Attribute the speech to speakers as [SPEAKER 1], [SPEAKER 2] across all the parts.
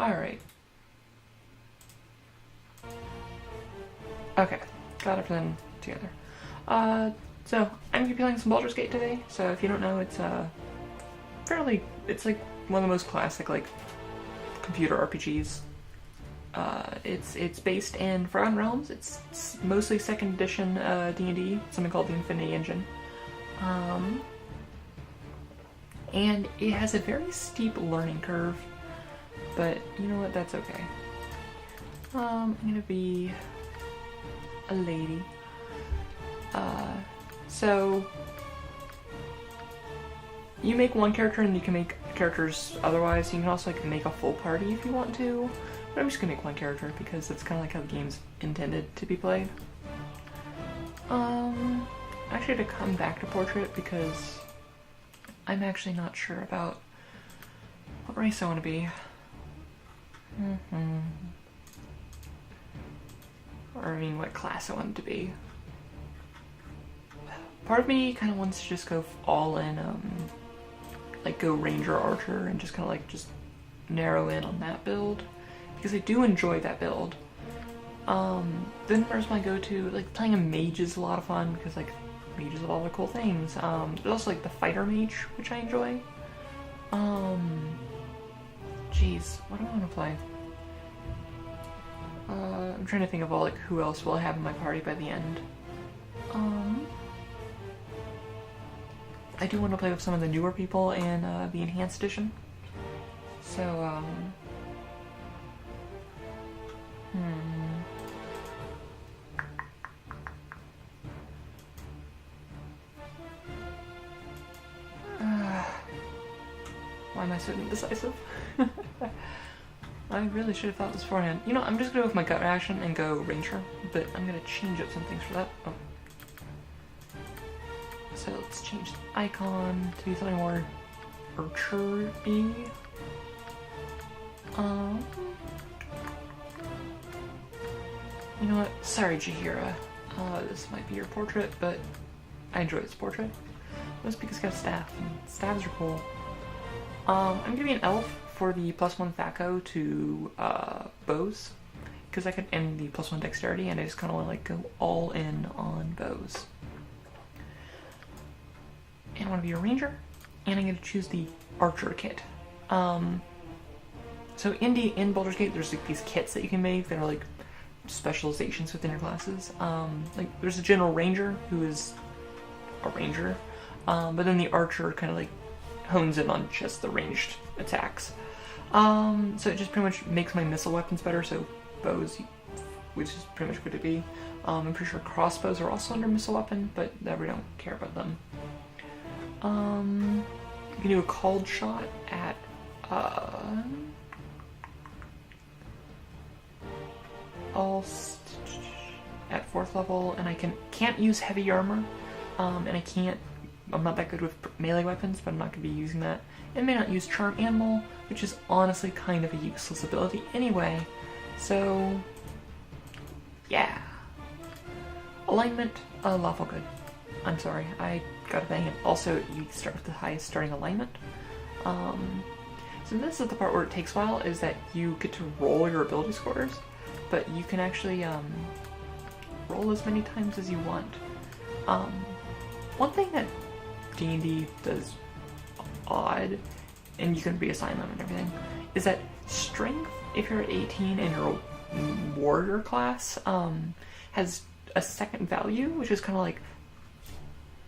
[SPEAKER 1] Alright. Okay, got everything together. So I'm gonna be playing some Baldur's Gate today. So if you don't know, it's it's like one of the most classic like computer RPGs. It's based in Forgotten Realms. It's mostly second edition D&D, something called the Infinity Engine. And it has a very steep learning curve, but you know what, that's okay. I'm gonna be a lady. So you make one character and you can make characters otherwise. You can also like make a full party if you want to, but I'm just gonna make one character because that's kind of like how the game's intended to be played. Actually to come back to portrait because I'm actually not sure about what race I want to be. Or I mean what class I want to be. Part of me kind of wants to just go all in, like go ranger archer and just kind of like just narrow in on that build because I do enjoy that build. Then where's my go-to? Like playing a mage is a lot of fun because like mages have all the cool things. There's also like the fighter mage, which I enjoy. Jeez, what do I want to play? I'm trying to think of all like who else will I have in my party by the end. I do want to play with some of the newer people in the Enhanced Edition. So, why am I so indecisive? I really should have thought this beforehand. You know, I'm just gonna go with my gut reaction and go Ranger, but I'm gonna change up some things for that. Oh. So let's change the icon to be something more archer-y. You know what? Sorry, Jahira. This might be your portrait, but I enjoy this portrait. Most because it's got a staff, and staffs are cool. I'm gonna be an elf for the +1 THAC0 to bows, because I can end the +1 dexterity, and I just kind of want to like go all in on bows. And I want to be a ranger, and I'm going to choose the archer kit. So in Baldur's Gate, there's like these kits that you can make that are like specializations within your classes. Like there's a general ranger who is a ranger, but then the archer kind of like hones in on just the ranged attacks. So it just pretty much makes my missile weapons better. So bows, which is pretty much what it'd be. I'm pretty sure crossbows are also under missile weapon, but that we don't care about them. You can do a called shot at at 4th level, and I can't use heavy armor, and I'm not that good with melee weapons, but I'm not going to be using that. And may not use Charm Animal, which is honestly kind of a useless ability anyway. So yeah, alignment, lawful good. I'm sorry, I got a bang it. Also, you start with the highest starting alignment. So this is the part where it takes a while, is that you get to roll your ability scores, but you can actually roll as many times as you want. One thing that D&D does odd, and you can reassign them and everything, is that strength, if you're at 18 and you're a warrior class, has a second value, which is kind of like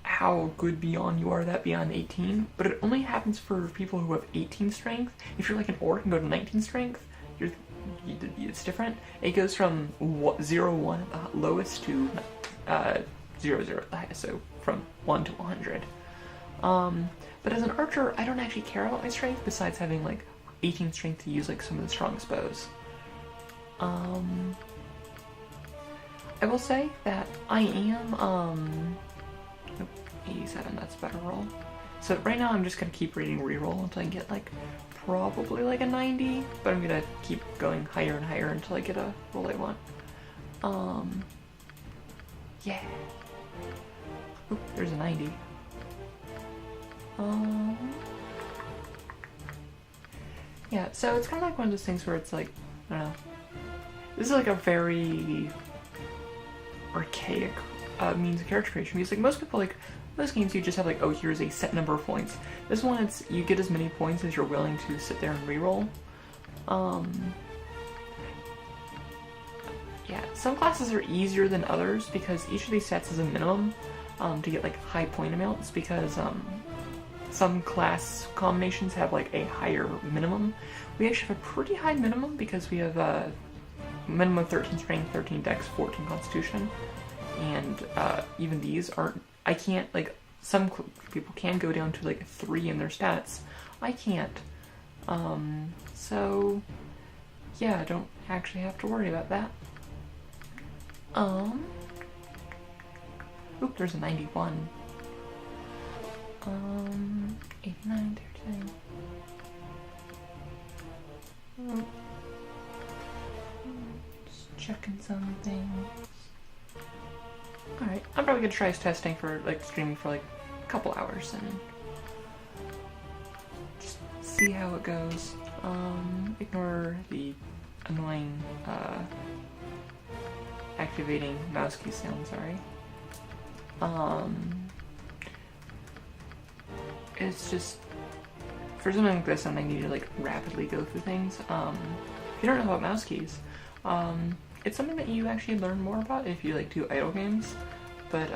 [SPEAKER 1] how good beyond you are that beyond 18, but it only happens for people who have 18 strength. If you're like an orc and go to 19 strength, it's different. It goes from 0-1 at the lowest to 0-0 at the highest, so from 1 to 100. But as an archer, I don't actually care about my strength besides having like 18 strength to use like some of the strongest bows. I will say that I am 87, that's a better roll. So right now I'm just gonna keep reading reroll until I get like probably like a 90, but I'm gonna keep going higher and higher until I get a roll I want. Yeah. Oop, there's a 90. Yeah, so it's kind of like one of those things where it's like, I don't know. This is like a very archaic means of character creation, because like most people, like most games, you just have like, oh, here's a set number of points. This one, it's you get as many points as you're willing to sit there and reroll. Yeah, some classes are easier than others because each of these sets is a minimum to get like high point amounts, because some class combinations have like a higher minimum. We actually have a pretty high minimum because we have a minimum of 13 strength, 13 dex, 14 constitution, and even these aren't, I can't, like, some people can go down to like 3 in their stats. I can't. So yeah, I don't actually have to worry about that. Oop, there's a 91. 89, 39. Just checking some things. Alright, I'm probably gonna try testing for, like, streaming for like a couple hours and just see how it goes. Ignore the annoying, activating mouse key sound, sorry. It's just, for something like this, and I need to like rapidly go through things. If you don't know about mouse keys, it's something that you actually learn more about if you like do idle games. But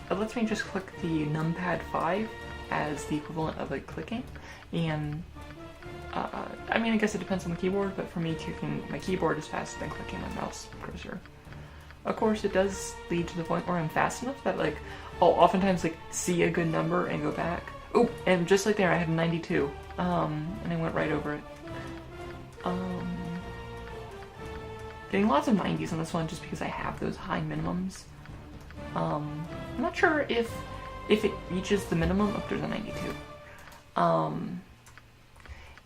[SPEAKER 1] it lets me just click the numpad 5 as the equivalent of like clicking, and I mean, I guess it depends on the keyboard, but for me, kicking my keyboard is faster than clicking my mouse cursor. Of course, it does lead to the point where I'm fast enough that like I'll oftentimes like see a good number and go back. Oh, and just like there, I had a 92, and I went right over it. Getting lots of 90s on this one just because I have those high minimums. I'm not sure if it reaches the minimum. Oh, there's a 92.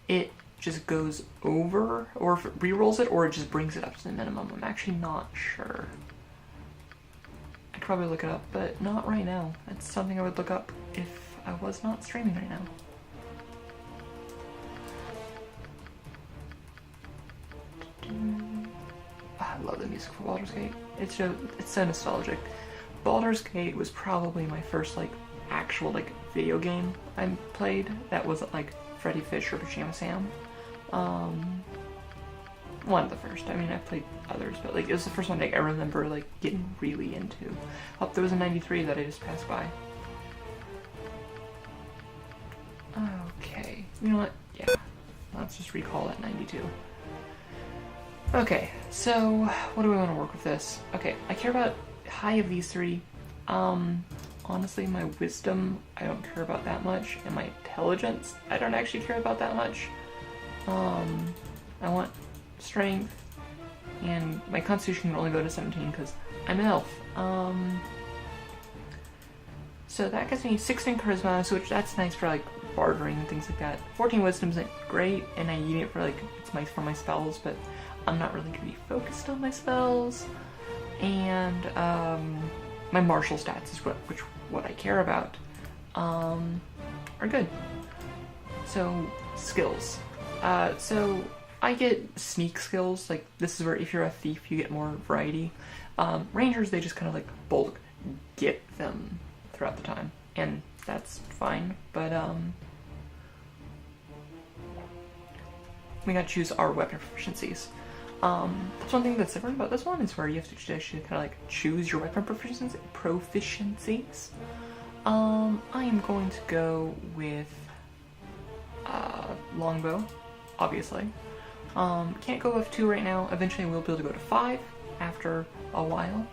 [SPEAKER 1] It just goes over, or if it rerolls it, or it just brings it up to the minimum. I'm actually not sure. I could probably look it up, but not right now. That's something I would look up if I was not streaming right now. I love the music for Baldur's Gate. It's so nostalgic. Baldur's Gate was probably my first like actual like video game I played that wasn't like Freddy Fish or Pajama Sam. One of the first. I mean, I've played others, but like it was the first one like, I remember like getting really into. Oh, there was a 93 that I just passed by. Okay, you know what? Yeah, let's just recall that 92. Okay, so what do we want to work with this? Okay, I care about high of these 3. Honestly, my wisdom, I don't care about that much, and my intelligence, I don't actually care about that much. I want strength, and my constitution can only go to 17 because I'm an elf. So that gives me 16 charisma, so that's nice for like bartering and things like that. 14 wisdom isn't great, and I need it for like, it's nice for my spells, but I'm not really going to be focused on my spells. And my martial stats is what I care about, are good. So skills. So I get sneak skills. Like this is where if you're a thief, you get more variety. Rangers, they just kind of like bulk get them throughout the time, and that's fine. But we gotta choose our weapon proficiencies. That's one thing that's different about this one, is where you have to actually kind of like choose your weapon proficiencies. I am going to go with longbow, obviously. Can't go with 2 right now. Eventually we'll be able to go to 5 after a while.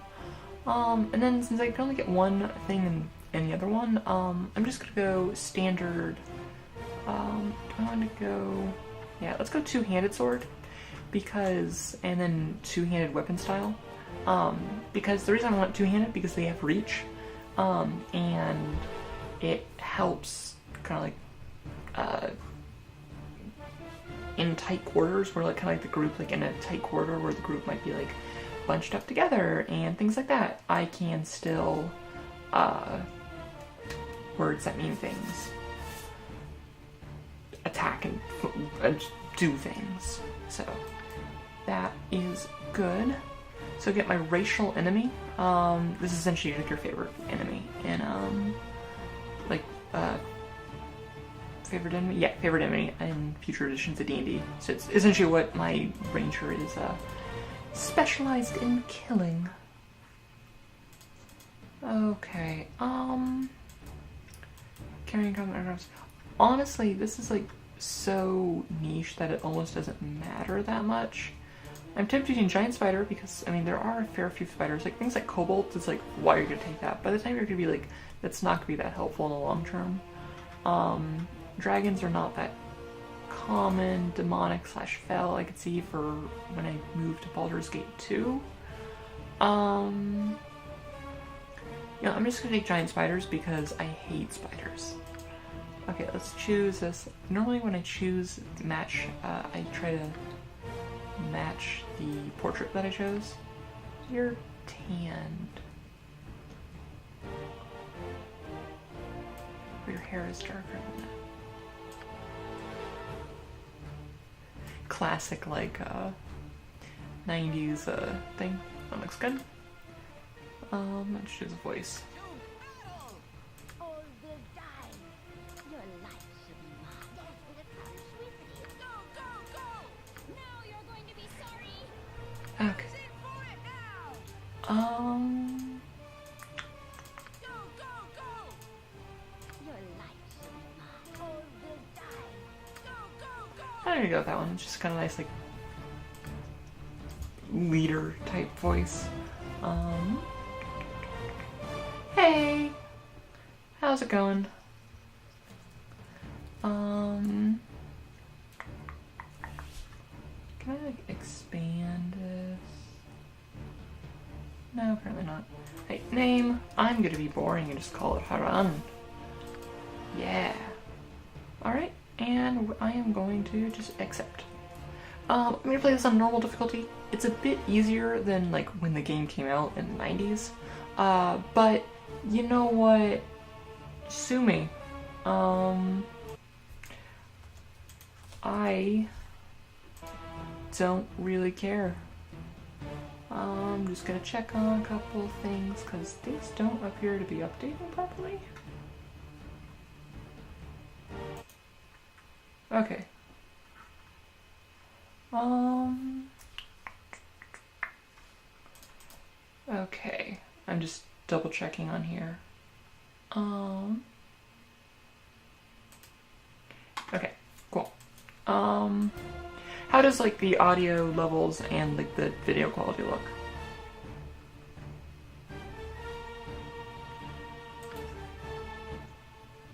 [SPEAKER 1] And then since I can only get one thing in the other one, I'm just gonna go standard. Do I want to go? Yeah, let's go 2-handed sword. Because, and then 2-handed weapon style, because the reason I want 2-handed, because they have reach, and it helps kind of like, in tight quarters, where like kind of like the group, like in a tight corridor where the group might be like bunched up together and things like that, I can still, words that mean things, attack do things. So that is good. So get my racial enemy. This is essentially like your favorite enemy in favorite enemy? Yeah, favorite enemy in future editions of D&D. So it's essentially what my ranger is specialized in killing. Okay, carrying combat arms. Honestly, this is like so niche that it almost doesn't matter that much. I'm tempted using giant spider because, I mean, there are a fair few spiders. Like, things like cobalt is like, why are you gonna take that? By the time you're gonna be like, that's not gonna be that helpful in the long term. Dragons are not that common. Demonic / fell I could see for when I moved to Baldur's Gate 2. Yeah, I'm just gonna take giant spiders because I hate spiders. Okay, let's choose this. Normally when I choose match, I try to match the portrait that I chose. You're tanned. Or your hair is darker than that. Classic, like, 90s thing. That looks good. Let's choose a voice. Okay. I'm gonna go with that one. It's just kind of nice, like, leader type voice. Hey, how's it going? Can I like expand this? No, apparently not. Hey, name. I'm gonna be boring and just call it Haran. Yeah. Alright, and I am going to just accept. I'm gonna play this on normal difficulty. It's a bit easier than like when the game came out in the 90s. But you know what? Sue me. I don't really care. I'm just gonna check on a couple of things because things don't appear to be updating properly. Okay. Okay. I'm just double checking on here. Okay, cool. How does like the audio levels and like the video quality look?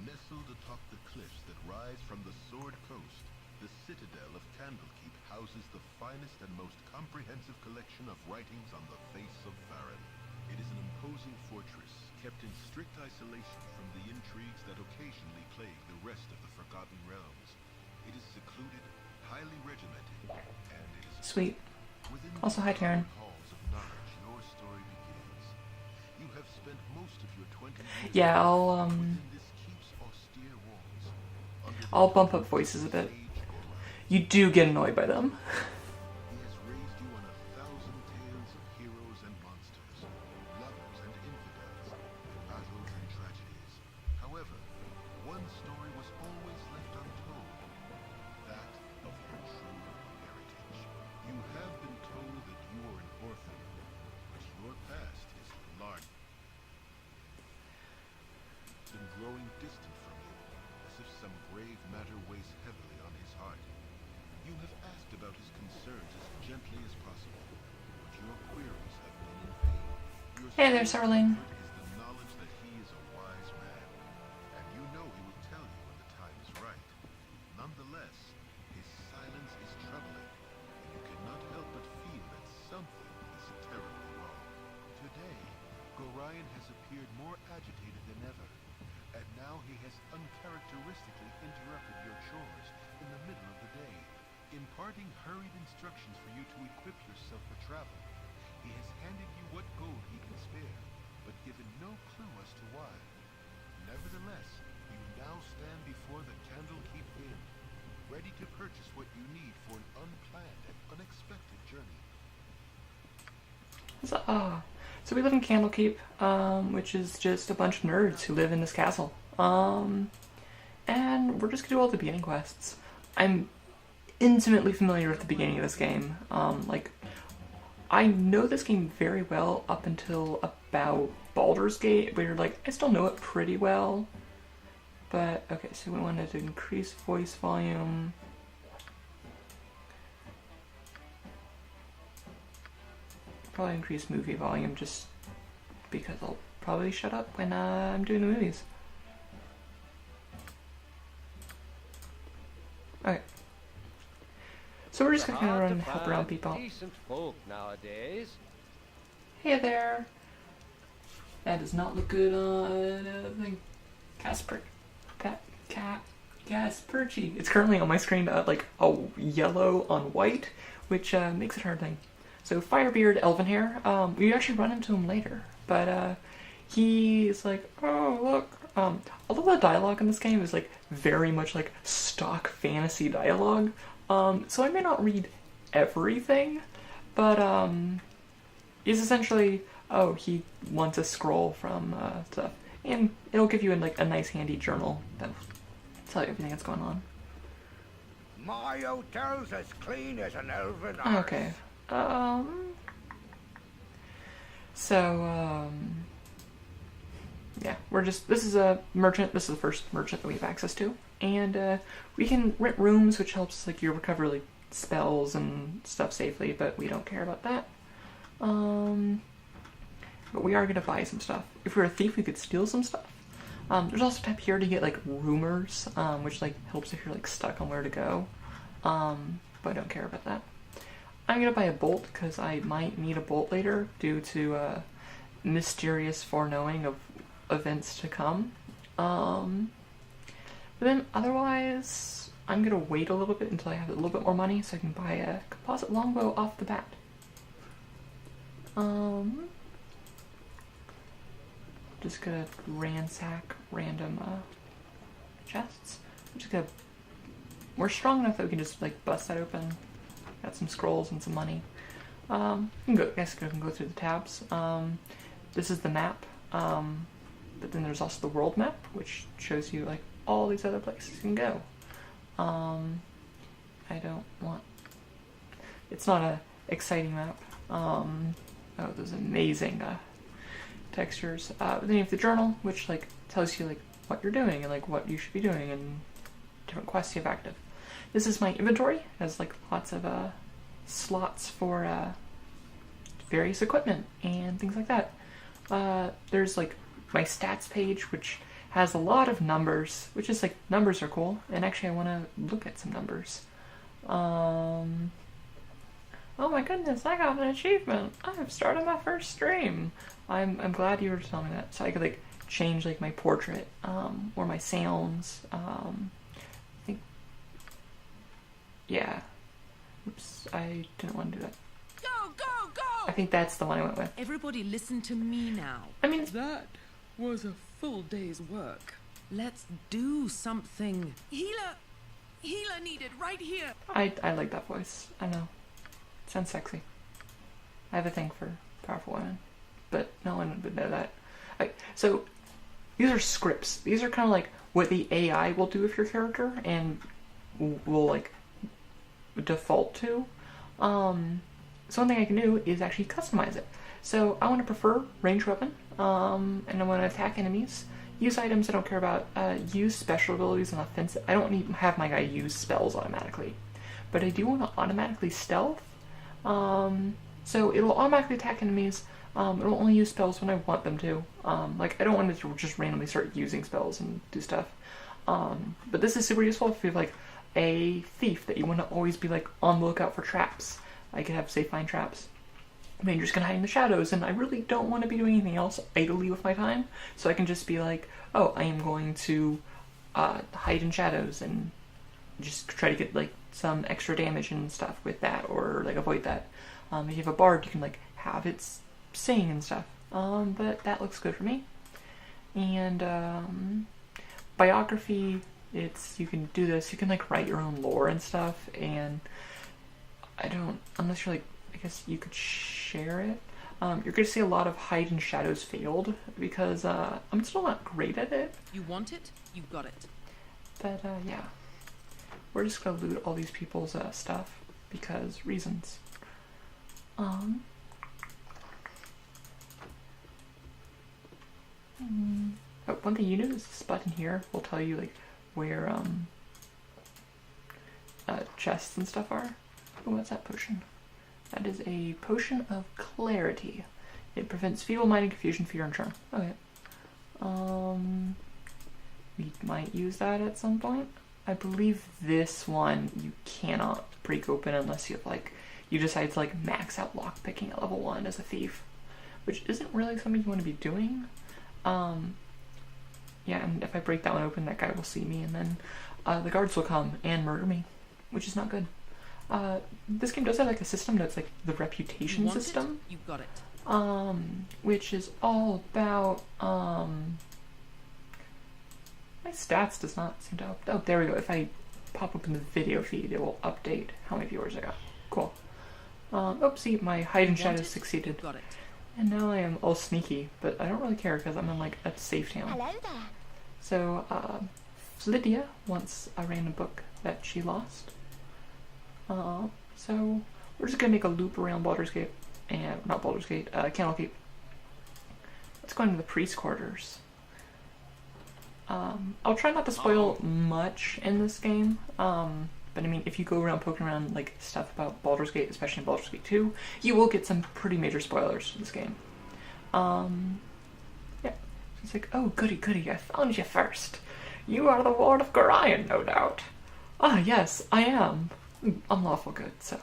[SPEAKER 2] Nestled atop the cliffs that rise from the Sword Coast, the citadel of Candlekeep houses the finest and most comprehensive collection of writings on the face of Faerun. It is an imposing fortress, kept in strict isolation from the intrigues that occasionally plague the rest of the Forgotten Realms. It is secluded, highly regimented, and it is
[SPEAKER 1] Sweet. Also, hi, Taryn.
[SPEAKER 2] halls of knowledge your story begins. You have spent most of your 20 years
[SPEAKER 1] Yeah, I'll
[SPEAKER 2] within this keep's austere walls. Under the
[SPEAKER 1] I'll bump up voices a bit. You do get annoyed by them.
[SPEAKER 2] He has raised you on 1,000 tales of heroes and monsters, lovers and infidels, battles and tragedies. However, one story was always left untold, that of your true heritage. You have been told that you are an orphan, but your past is large and growing distant from you, as if some grave matter weighs heavily on his heart. You have asked about his concerns as gently as possible, but your queries have been in vain. Your
[SPEAKER 1] Hey there,
[SPEAKER 2] sole
[SPEAKER 1] Sarling.
[SPEAKER 2] comfort is the knowledge that he is a wise man, and you know he will tell you when the time is right. Nonetheless, his silence is troubling, and you cannot help but feel that something is terribly wrong. Today, Gorion has appeared more agitated than ever, and now he has uncharacteristically interrupted your chores in the middle of the day, imparting hurried instructions for you to equip yourself for travel. He has handed you what gold he can spare, but given no clue as to why. Nevertheless, you now stand before the Candlekeep Inn, ready to purchase purchase what you need for an unplanned and unexpected journey.
[SPEAKER 1] So we live in Candlekeep, which is just a bunch of nerds who live in this castle. And we're just gonna do all the beginning quests. I'm intimately familiar with the beginning of this game. Like, I know this game very well up until about Baldur's Gate, where like, I still know it pretty well. But, okay, so we wanted to increase voice volume. Probably increase movie volume just because I'll probably shut up when I'm doing the movies. Okay. So we're just gonna kind of run and help around people.
[SPEAKER 3] Decent folk nowadays.
[SPEAKER 1] Hey there! That does not look good on thing. Gasperchi. It's currently on my screen like a yellow on white, which makes it a hard thing. So Firebeard Elvenhair, we actually run into him later, but he's like, oh look, although the dialogue in this game is like very much like stock fantasy dialogue, so I may not read everything, but he's essentially, oh, he wants a scroll from stuff, and it'll give you like a nice handy journal that'll tell you everything that's going on.
[SPEAKER 4] My hotel's as clean as an elven arse.
[SPEAKER 1] Okay. Yeah, this is a merchant, this is the first merchant that we have access to, and, we can rent rooms, which helps, like, you recover, like, spells and stuff safely, but we don't care about that. But we are gonna buy some stuff. If we were a thief, we could steal some stuff. There's also a tab here to get, like, rumors, which, like, helps if you're, like, stuck on where to go, but I don't care about that. I'm gonna buy a bolt because I might need a bolt later due to mysterious foreknowing of events to come. But then otherwise, I'm gonna wait a little bit until I have a little bit more money so I can buy a composite longbow off the bat. Just gonna ransack random chests. We're strong enough that we can just like bust that open. Got some scrolls and some money. I guess we can go through the tabs. This is the map, but then there's also the world map, which shows you like all these other places you can go. I don't want. It's not a exciting map. Oh, those amazing textures. But then you have the journal, which like tells you like what you're doing and like what you should be doing and different quests you have active. This is my inventory. It has like lots of slots for various equipment and things like that. There's like my stats page, which has a lot of numbers, which is like, numbers are cool. And actually I want to look at some numbers. Oh my goodness, I got an achievement. I've started my first stream. I'm glad you were telling me that. So I could like change like my portrait, or my sounds. I think, yeah. Oops, I didn't want to do that.
[SPEAKER 5] Go, go, go!
[SPEAKER 1] I think that's the one I went with.
[SPEAKER 5] Everybody listen to me now.
[SPEAKER 1] I mean,
[SPEAKER 6] That was a full day's work.
[SPEAKER 5] Let's do something. Healer needed right here.
[SPEAKER 1] I like that voice. I know. It sounds sexy. I have a thing for powerful women, but no one would know that. So these are scripts. These are kind of like what the AI will do with your character and will like default to. So one thing I can do is actually customize it. So I want to prefer ranged weapon, and I want to attack enemies. Use items I don't care about. Use special abilities and offensive. I don't need to have my guy use spells automatically, but I do want to automatically stealth. So it'll automatically attack enemies. It'll only use spells when I want them to. Like I don't want it to just randomly start using spells and do stuff. But this is super useful if you have like a thief that you want to always be like on the lookout for traps. I could have, say, find traps. I mean, you're just gonna hide in the shadows, and I really don't want to be doing anything else idly with my time, so I can just be like, oh, I am going to hide in shadows and just try to get like some extra damage and stuff with that, or like avoid that. If you have a bard, you can like have it sing and stuff. But that looks good for me. And biography you can do this. You can like write your own lore and stuff, and unless you're like, I guess you could share it. You're gonna see a lot of hide and shadows failed because I'm still not great at it.
[SPEAKER 5] You want it? You got it.
[SPEAKER 1] But yeah, we're just gonna loot all these people's stuff because reasons. Oh, one thing you know is this button here will tell you like where chests and stuff are. Oh, what's that potion? That is a potion of clarity. It prevents feeble-minded, confusion, fear, and charm. Okay. We might use that at some point. I believe this one you cannot break open unless you have like you decide to like max out lockpicking at level 1 as a thief, which isn't really something you want to be doing. Yeah, and if I break that one open, that guy will see me, and then the guards will come and murder me, which is not good. This game does have like a system that's like the reputation system.
[SPEAKER 5] You got it.
[SPEAKER 1] Which is all about my stats does not seem to oh, there we go. If I pop open the video feed, it will update how many viewers I got. Cool. Oopsie, my hide and shadows succeeded.
[SPEAKER 5] Got it.
[SPEAKER 1] And now I am all sneaky, but I don't really care because I'm in like a safe town.
[SPEAKER 7] Hello there.
[SPEAKER 1] So, Lydia wants a random book that she lost. So we're just gonna make a loop around Baldur's Gate, and not Baldur's Gate, Candlekeep. Let's go into the priest quarters. I'll try not to spoil much in this game, but I mean, if you go around poking around like stuff about Baldur's Gate, especially in Baldur's Gate 2, you will get some pretty major spoilers in this game. Yeah, it's like, oh goody goody, I found you first. You are the Ward of Gorion, no doubt. Ah, yes, I am. Unlawful good, so.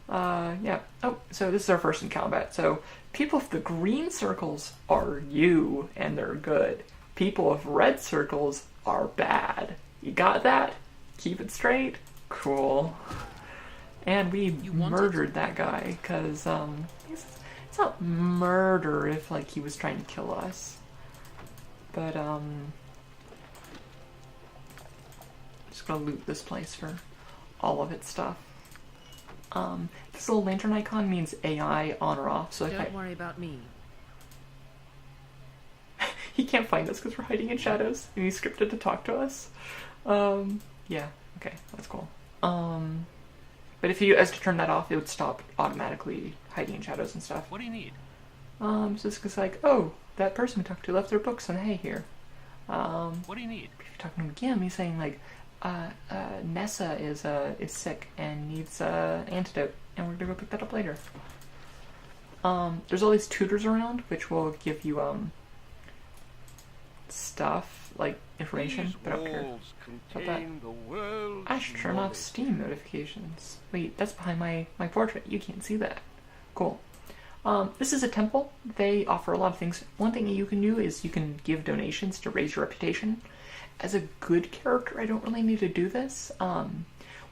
[SPEAKER 1] Yeah. Oh, so this is our first in combat. So, people with the green circles are you, and they're good. People with red circles are bad. You got that? Keep it straight? Cool. And we murdered that guy, because, it's not murder if, like, he was trying to kill us. But, just gonna loot this place for all of its stuff. This little lantern icon means AI on or off, so if
[SPEAKER 5] Don't worry about me.
[SPEAKER 1] he can't find us because we're hiding in shadows, and he's scripted to talk to us. Yeah, okay, that's cool. But if you as to turn that off, it would stop automatically hiding in shadows and stuff.
[SPEAKER 3] What do you need?
[SPEAKER 1] So it's like, oh, that person we talked to left their books on hay here.
[SPEAKER 3] What do you need?
[SPEAKER 1] If you're talking to Gim, he's saying like, Nessa is sick and needs antidote, and we're gonna go pick that up later. There's all these tutors around, which will give you stuff like information, but I don't care about that. I should turn off Steam notifications. Wait, that's behind my portrait. You can't see that. Cool. This is a temple. They offer a lot of things. One thing you can do is you can give donations to raise your reputation. As a good character, I don't really need to do this. One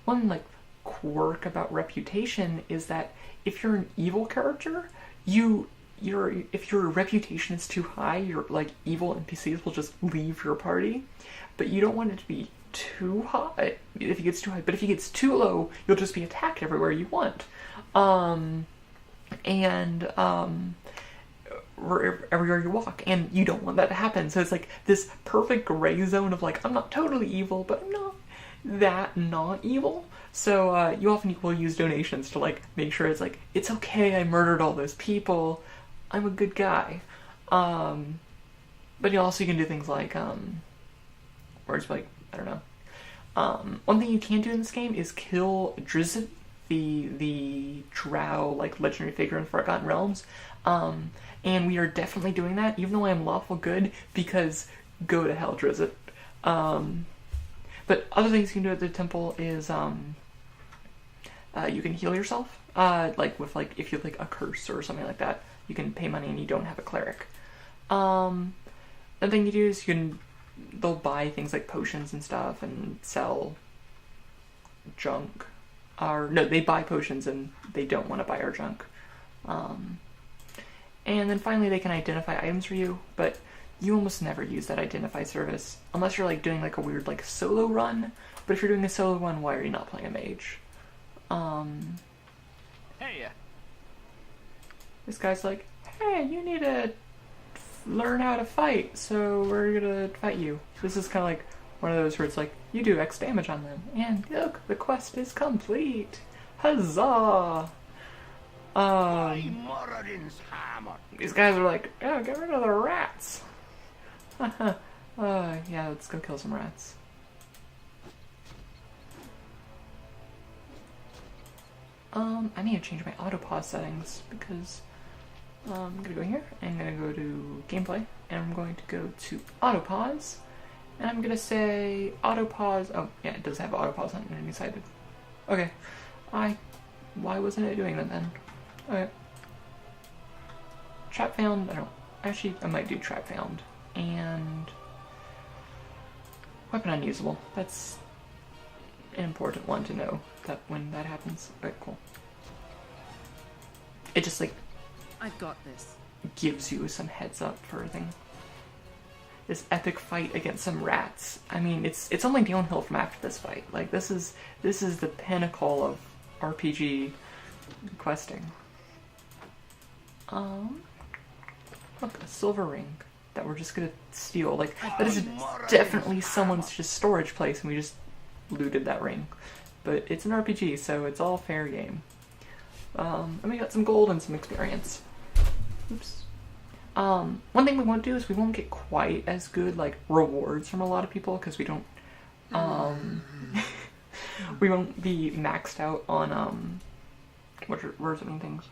[SPEAKER 1] like quirk about reputation is that if you're an evil character, if your reputation is too high, your like evil NPCs will just leave your party. But you don't want it to be too high if it gets too high. But if it gets too low, you'll just be attacked everywhere you want. Everywhere you walk, and you don't want that to happen. So it's like this perfect gray zone of like, I'm not totally evil, but I'm not that not evil. So you often will use donations to like make sure it's like, it's okay, I murdered all those people, I'm a good guy. But you also can do things like where it's like, I don't know. One thing you can do in this game is kill Drizzt, the drow like legendary figure in Forgotten Realms. And we are definitely doing that, even though I am lawful good, because go to hell, Drizzt. But other things you can do at the temple is you can heal yourself, like with like if you have like a curse or something like that. You can pay money and you don't have a cleric. Another thing you do is they'll buy things like potions and stuff and sell junk. Or no, they buy potions and they don't want to buy our junk. And then finally they can identify items for you, but you almost never use that identify service unless you're like doing like a weird like solo run. But if you're doing a solo run, why are you not playing a mage?
[SPEAKER 3] Hey,
[SPEAKER 1] This guy's like, hey, you need to learn how to fight, so we're gonna fight you. This is kind of like one of those where it's like, you do X damage on them, and look, the quest is complete. Huzzah!
[SPEAKER 4] Moradin's hammer.
[SPEAKER 1] These guys are like, oh, get rid of the rats. Yeah, let's go kill some rats. I need to change my autopause settings because I'm gonna go here and I'm gonna go to gameplay and I'm going to go to autopause and I'm gonna say autopause. Oh yeah, it does have autopause on any side. Okay, why wasn't it doing that then? Okay, trap found. I might do trap found and weapon unusable. That's an important one to know that when that happens. Okay, cool. It just like
[SPEAKER 5] I've got this.
[SPEAKER 1] gives you some heads up for everything. This epic fight against some rats. I mean, it's only downhill from after this fight. Like this is the pinnacle of RPG questing. Look, a silver ring that we're just gonna steal. Like that is definitely someone's just storage place, and we just looted that ring. But it's an RPG, so it's all fair game. And we got some gold and some experience. Oops. One thing we won't do is we won't get quite as good like rewards from a lot of people because we don't we won't be maxed out on what are some things?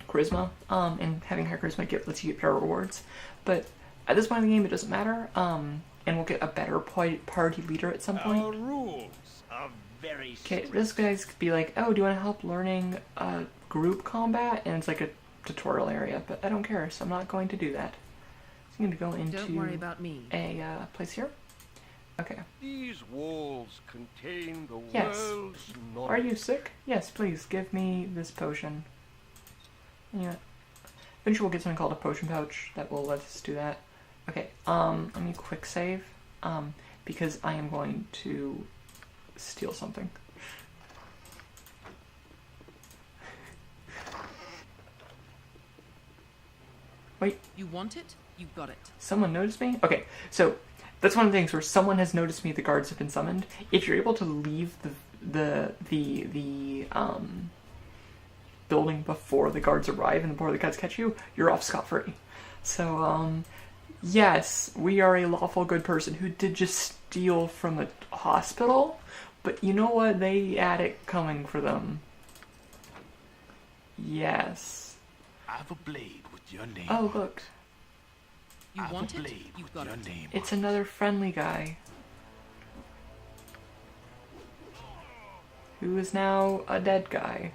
[SPEAKER 1] Charisma. And having high charisma lets you get better rewards. But at this point in the game it doesn't matter. And we'll get a better party leader at some point.
[SPEAKER 4] Our rules are very
[SPEAKER 1] Okay,
[SPEAKER 4] strict.
[SPEAKER 1] this guy's could be like, oh, do you want to help learning group combat? And it's like a tutorial area, but I don't care, so I'm not going to do that. So I'm going to go into
[SPEAKER 5] Don't worry about me.
[SPEAKER 1] a place here. Okay.
[SPEAKER 4] These walls contain the
[SPEAKER 1] Yes.
[SPEAKER 4] world's knowledge.
[SPEAKER 1] Are you sick? Yes, please, give me this potion. Yeah. Eventually we'll get something called a potion pouch that will let us do that. Okay, let me quick save, because I am going to steal something. Wait,
[SPEAKER 5] You want it? You got it.
[SPEAKER 1] someone noticed me? Okay, so that's one of the things where someone has noticed me, the guards have been summoned. If you're able to leave the building before the guards arrive and before the guards catch you, you're off scot-free. So, yes, we are a lawful good person who did just steal from a hospital, but you know what? They had it coming for them. Yes.
[SPEAKER 3] I've a blade with your name.
[SPEAKER 1] Oh, look.
[SPEAKER 5] You
[SPEAKER 3] I've
[SPEAKER 5] want
[SPEAKER 3] a
[SPEAKER 5] it?
[SPEAKER 3] blade
[SPEAKER 5] You
[SPEAKER 3] with
[SPEAKER 5] got
[SPEAKER 3] your
[SPEAKER 5] it.
[SPEAKER 3] name.
[SPEAKER 1] It's another friendly guy. Who is now a dead guy.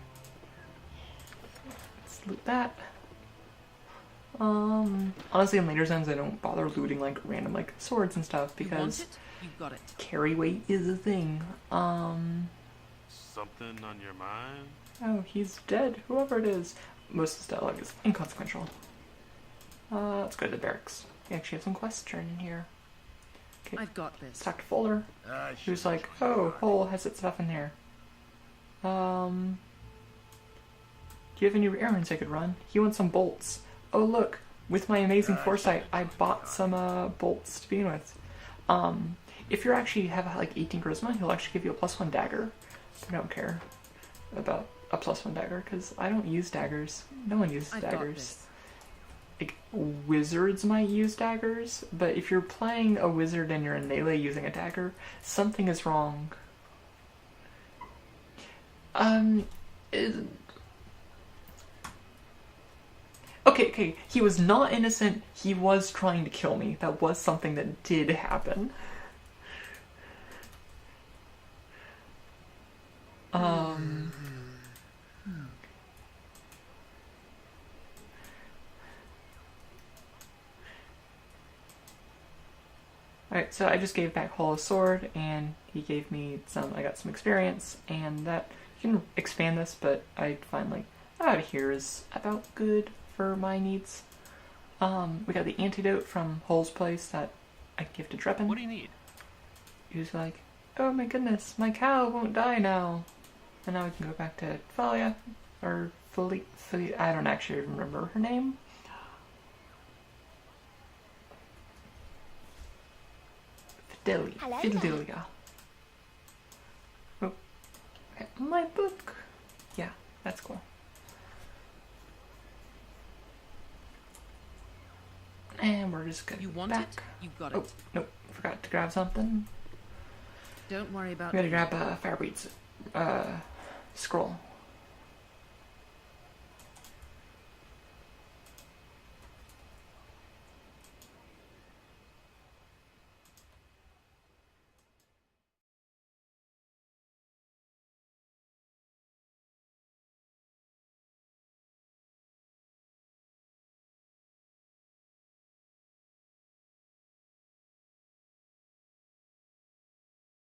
[SPEAKER 1] Let's loot that. Honestly, in later zones, I don't bother looting like random like swords and stuff
[SPEAKER 5] You want
[SPEAKER 1] because
[SPEAKER 5] it? You got it.
[SPEAKER 1] carry weight is a thing.
[SPEAKER 3] Something on your mind?
[SPEAKER 1] Oh, he's dead. Whoever it is. Most of the dialogue is inconsequential. Let's go to the barracks. We actually have some quests turned in here. Okay,
[SPEAKER 5] I've got
[SPEAKER 1] let's
[SPEAKER 5] this.
[SPEAKER 1] talk to Fuller. Who's like, oh, Hole has its stuff in there. Do you have any errands I could run? He wants some bolts. Oh, look, with my amazing foresight, I bought some bolts to begin with. If you actually have like 18 charisma, he'll actually give you a +1 dagger. I don't care about a +1 dagger because I don't use daggers. No one uses
[SPEAKER 5] I've got
[SPEAKER 1] daggers.
[SPEAKER 5] this.
[SPEAKER 1] Like, wizards might use daggers, but if you're playing a wizard and you're in melee using a dagger, something is wrong. Okay, he was not innocent. He was trying to kill me. That was something that did happen. Alright, so I just gave back Hall a sword, and he gave me I got some experience, and that, you can expand this, but I find like, out of here is about good for my needs. We got the antidote from Hull's place that I give to Dreppen.
[SPEAKER 3] What do you need?
[SPEAKER 1] He was like, oh my goodness, my cow won't die now. And now we can go back to Thalia, or I don't actually remember her name. Fidelia. Oh, okay. My book. Yeah, that's cool. And we're just gonna
[SPEAKER 5] You
[SPEAKER 1] go
[SPEAKER 5] want
[SPEAKER 1] back.
[SPEAKER 5] it? You got
[SPEAKER 1] Oh,
[SPEAKER 5] it.
[SPEAKER 1] nope, forgot to grab something.
[SPEAKER 5] Don't worry about
[SPEAKER 1] We gotta
[SPEAKER 5] me.
[SPEAKER 1] grab Firebeat's scroll.